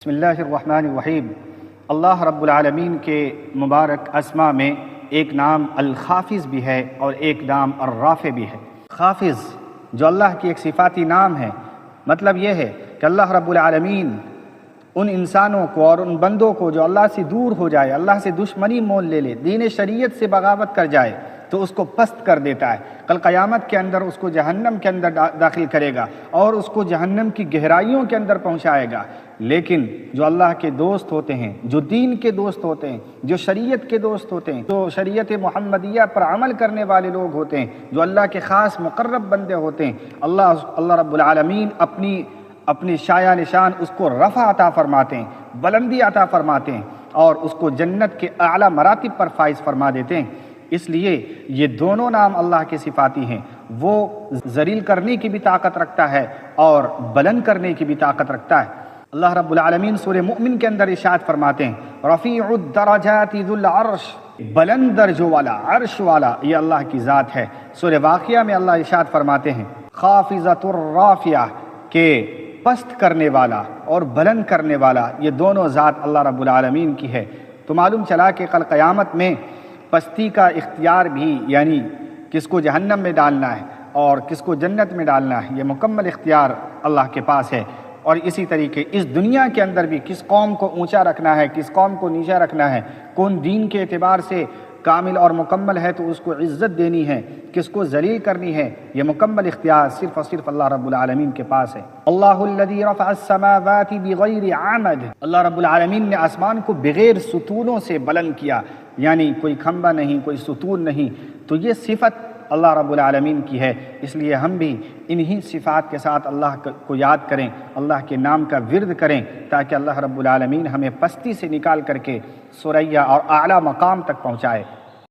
بسم اللہ الرحمن الرحیم۔ اللہ رب العالمین کے مبارک اسماء میں ایک نام الخافض بھی ہے اور ایک نام الرافع بھی ہے۔ خافض جو اللہ کی ایک صفاتی نام ہے، مطلب یہ ہے کہ اللہ رب العالمین ان انسانوں کو اور ان بندوں کو جو اللہ سے دور ہو جائے، اللہ سے دشمنی مول لے لے، دین شریعت سے بغاوت کر جائے تو اس کو پست کر دیتا ہے۔ کل قیامت کے اندر اس کو جہنم کے اندر داخل کرے گا اور اس کو جہنم کی گہرائیوں کے اندر پہنچائے گا۔ لیکن جو اللہ کے دوست ہوتے ہیں، جو دین کے دوست ہوتے ہیں، جو شریعت کے دوست ہوتے ہیں، جو شریعت محمدیہ پر عمل کرنے والے لوگ ہوتے ہیں، جو اللہ کے خاص مقرب بندے ہوتے ہیں، اللہ رب العالمین اپنی شایع نشان اس کو رفع عطا فرماتے ہیں، بلندی عطا فرماتے ہیں اور اس کو جنت کے اعلیٰ مراتب پر فائز فرما دیتے ہیں۔ اس لیے یہ دونوں نام اللہ کے صفاتی ہیں۔ وہ ذلیل کرنے کی بھی طاقت رکھتا ہے اور بلند کرنے کی بھی طاقت رکھتا ہے۔ اللہ رب العالمین سورہ مؤمن کے اندر ارشاد فرماتے ہیں، رفیع الدرجات ذو العرش، بلند درجوں والا، عرش والا، یہ اللہ کی ذات ہے۔ سورہ واقعہ میں اللہ ارشاد فرماتے ہیں، خافضۃ الرافعہ، کہ پست کرنے والا اور بلند کرنے والا، یہ دونوں ذات اللہ رب العالمین کی ہے۔ تو معلوم چلا کہ کل قیامت میں پستی کا اختیار بھی، یعنی کس کو جہنم میں ڈالنا ہے اور کس کو جنت میں ڈالنا ہے، یہ مکمل اختیار اللہ کے پاس ہے۔ اور اسی طریقے اس دنیا کے اندر بھی کس قوم کو اونچا رکھنا ہے، کس قوم کو نیچا رکھنا ہے، کون دین کے اعتبار سے کامل اور مکمل ہے تو اس کو عزت دینی ہے، کس کو ذلیل کرنی ہے، یہ مکمل اختیار صرف اور صرف اللہ رب العالمین کے پاس ہے۔ اللہ الذی رفع السماوات بغیر عمد، اللہ رب العالمین نے آسمان کو بغیر ستونوں سے بلند کیا، یعنی کوئی کھمبا نہیں، کوئی ستون نہیں۔ تو یہ صفت اللہ رب العالمین کی ہے، اس لیے ہم بھی انہی صفات کے ساتھ اللہ کو یاد کریں، اللہ کے نام کا ورد کریں، تاکہ اللہ رب العالمین ہمیں پستی سے نکال کر کے ثریا اور اعلیٰ مقام تک پہنچائے۔